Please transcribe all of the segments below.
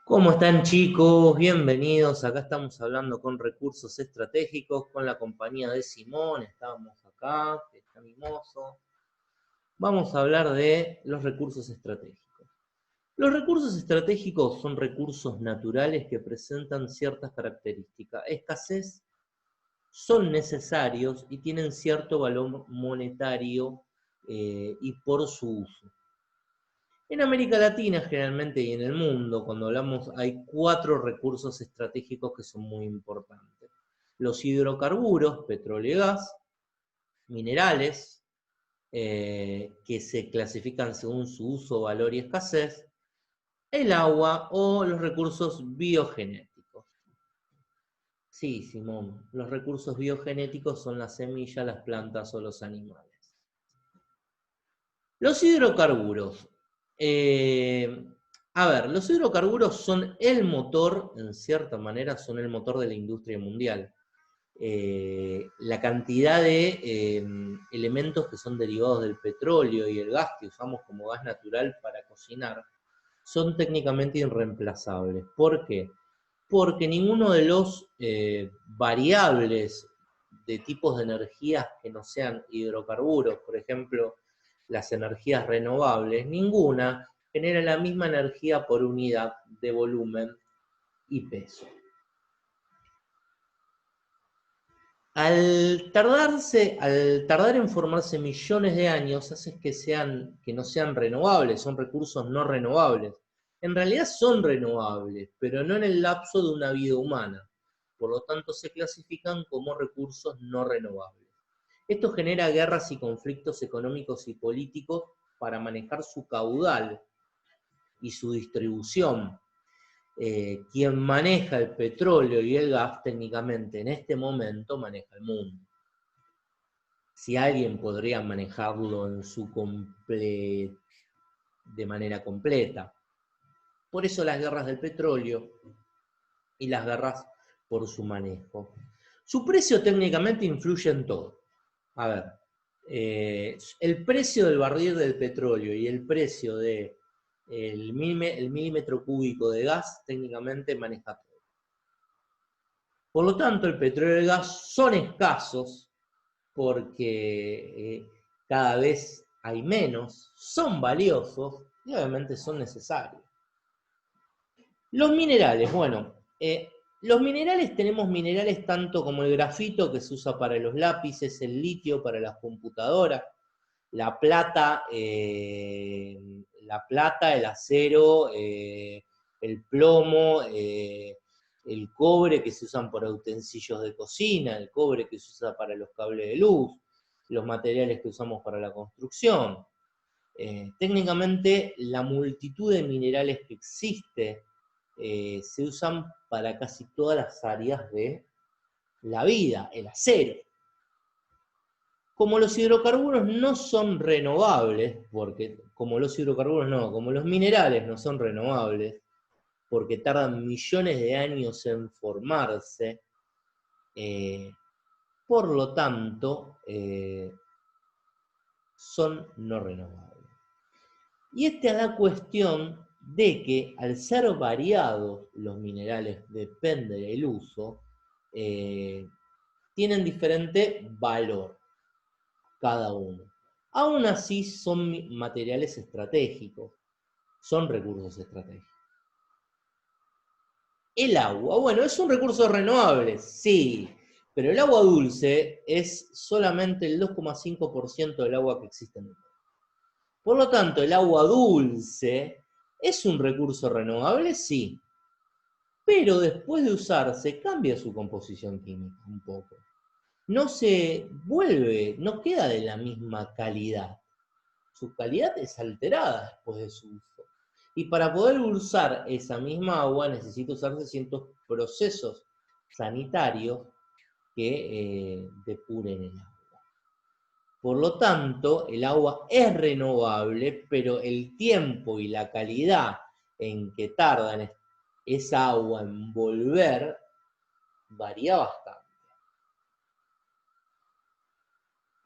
¿Cómo están, chicos? Bienvenidos. Acá estamos hablando con recursos estratégicos con la compañía de Simón. Estábamos acá, que está mimoso. Vamos a hablar de los recursos estratégicos. Los recursos estratégicos son recursos naturales que presentan ciertas características. Escasez, son necesarios y tienen cierto valor monetario y por su uso. En América Latina generalmente y en el mundo, cuando hablamos, hay 4 recursos estratégicos que son muy importantes. Los hidrocarburos, petróleo y gas, minerales, que se clasifican según su uso, valor y escasez, el agua o los recursos biogenéticos. Sí, Simón, los recursos biogenéticos son las semillas, las plantas o los animales. Los hidrocarburos. Los hidrocarburos son el motor, en cierta manera, son el motor de la industria mundial. La cantidad de elementos que son derivados del petróleo y el gas que usamos como gas natural para cocinar son técnicamente irreemplazables. ¿Por qué? Porque ninguno de los variables de tipos de energías que no sean hidrocarburos, por ejemplo, las energías renovables, ninguna genera la misma energía por unidad de volumen y peso. Al tardar en formarse millones de años, hace que no sean renovables, son recursos no renovables. En realidad son renovables, pero no en el lapso de una vida humana. Por lo tanto, se clasifican como recursos no renovables. Esto genera guerras y conflictos económicos y políticos para manejar su caudal y su distribución. Quien maneja el petróleo y el gas técnicamente en este momento maneja el mundo. Si alguien podría manejarlo de manera completa. Por eso las guerras del petróleo y las guerras por su manejo. Su precio técnicamente influye en todo. A ver, el precio del barril del petróleo y el precio del milímetro cúbico de gas técnicamente maneja todo. Por lo tanto, el petróleo y el gas son escasos porque cada vez hay menos, son valiosos y obviamente son necesarios. Los minerales, los minerales tenemos minerales tanto como el grafito que se usa para los lápices, el litio para las computadoras, la plata, el acero, el plomo, el cobre que se usan para utensilios de cocina, el cobre que se usa para los cables de luz, los materiales que usamos para la construcción. Técnicamente, la multitud de minerales que existe se usan para casi todas las áreas de la vida, el acero. Como los hidrocarburos no son renovables, como los minerales no son renovables, porque tardan millones de años en formarse, por lo tanto, son no renovables. Y esta es la cuestión de que al ser variados los minerales, depende del uso, tienen diferente valor cada uno. Aún así son materiales estratégicos, son recursos estratégicos. El agua, ¿es un recurso renovable? Sí, pero el agua dulce es solamente el 2,5% del agua que existe en el mundo. Por lo tanto, el agua dulce es un recurso renovable, sí, pero después de usarse cambia su composición química un poco. No queda de la misma calidad. Su calidad es alterada después de su uso. Y para poder usar esa misma agua necesita usarse ciertos procesos sanitarios que depuren el agua. Por lo tanto, el agua es renovable, pero el tiempo y la calidad en que tarda esa agua en volver varía bastante.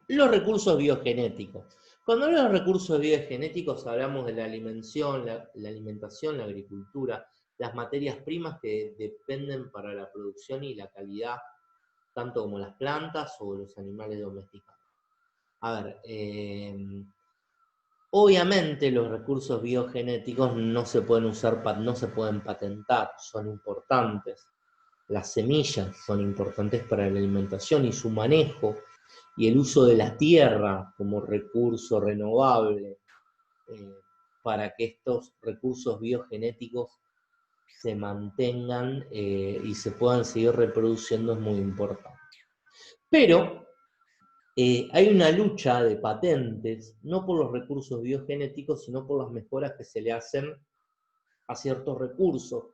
Los recursos biogenéticos. Cuando hablamos de recursos biogenéticos hablamos de la alimentación, la agricultura, las materias primas que dependen para la producción y la calidad, tanto como las plantas o los animales domesticados. A ver, obviamente los recursos biogenéticos no se pueden usar, no se pueden patentar, son importantes. Las semillas son importantes para la alimentación y su manejo, y el uso de la tierra como recurso renovable, para que estos recursos biogenéticos se mantengan y se puedan seguir reproduciendo es muy importante. Pero hay una lucha de patentes, no por los recursos biogenéticos, sino por las mejoras que se le hacen a ciertos recursos.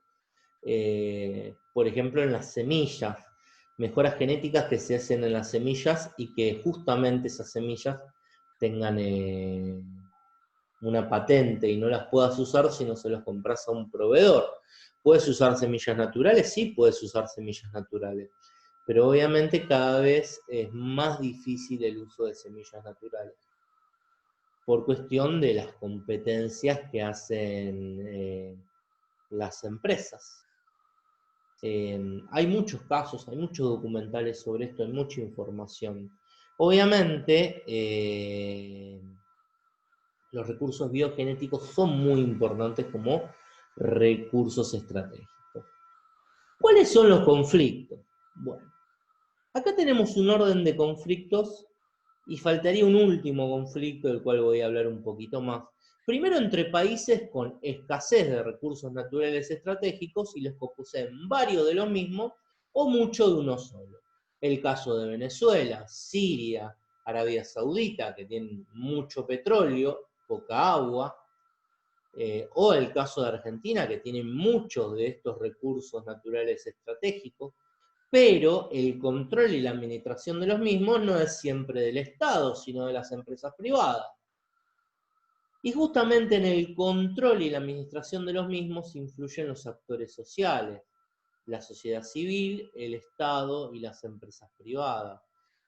Por ejemplo, en las semillas, mejoras genéticas que se hacen en las semillas y que justamente esas semillas tengan una patente y no las puedas usar si no se las compras a un proveedor. ¿Puedes usar semillas naturales? Sí, puedes usar semillas naturales. Pero obviamente cada vez es más difícil el uso de semillas naturales, por cuestión de las competencias que hacen las empresas. Hay muchos casos, hay muchos documentales sobre esto, hay mucha información. Obviamente, los recursos biogenéticos son muy importantes como recursos estratégicos. ¿Cuáles son los conflictos? Bueno, acá tenemos un orden de conflictos y faltaría un último conflicto del cual voy a hablar un poquito más. Primero, entre países con escasez de recursos naturales estratégicos y los que poseen varios de los mismos o mucho de uno solo. El caso de Venezuela, Siria, Arabia Saudita, que tienen mucho petróleo, poca agua, o el caso de Argentina, que tiene muchos de estos recursos naturales estratégicos, pero el control y la administración de los mismos no es siempre del Estado, sino de las empresas privadas. Y justamente en el control y la administración de los mismos influyen los actores sociales, la sociedad civil, el Estado y las empresas privadas.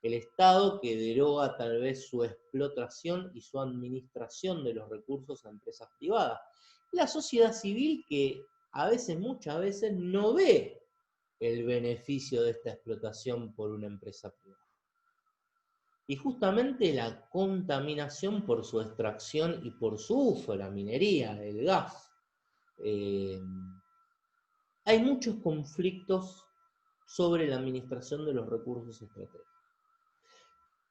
El Estado que deroga tal vez su explotación y su administración de los recursos a empresas privadas. La sociedad civil que a veces, muchas veces, no ve el beneficio de esta explotación por una empresa privada. Y justamente la contaminación por su extracción y por su uso, la minería, el gas. Hay muchos conflictos sobre la administración de los recursos estratégicos.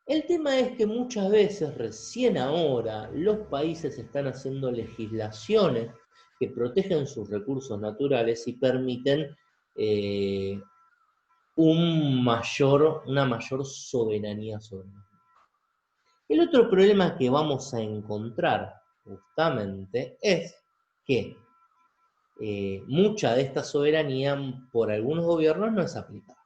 El tema es que muchas veces, recién ahora, los países están haciendo legislaciones que protegen sus recursos naturales y permiten una mayor soberanía sobre ellos. El otro problema que vamos a encontrar justamente es que mucha de esta soberanía por algunos gobiernos no es aplicada.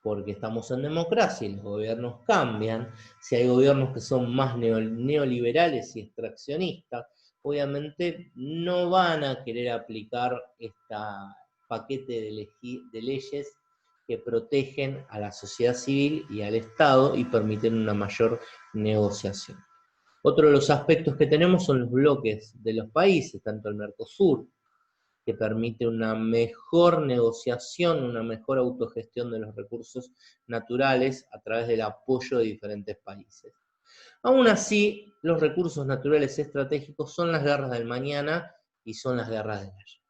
Porque estamos en democracia y los gobiernos cambian. Si hay gobiernos que son más neoliberales y extraccionistas, obviamente no van a querer aplicar este paquete de leyes que protegen a la sociedad civil y al Estado y permiten una mayor negociación. Otro de los aspectos que tenemos son los bloques de los países, tanto el Mercosur, que permite una mejor negociación, una mejor autogestión de los recursos naturales a través del apoyo de diferentes países. Aún así, los recursos naturales estratégicos son las guerras del mañana y son las guerras del ayer.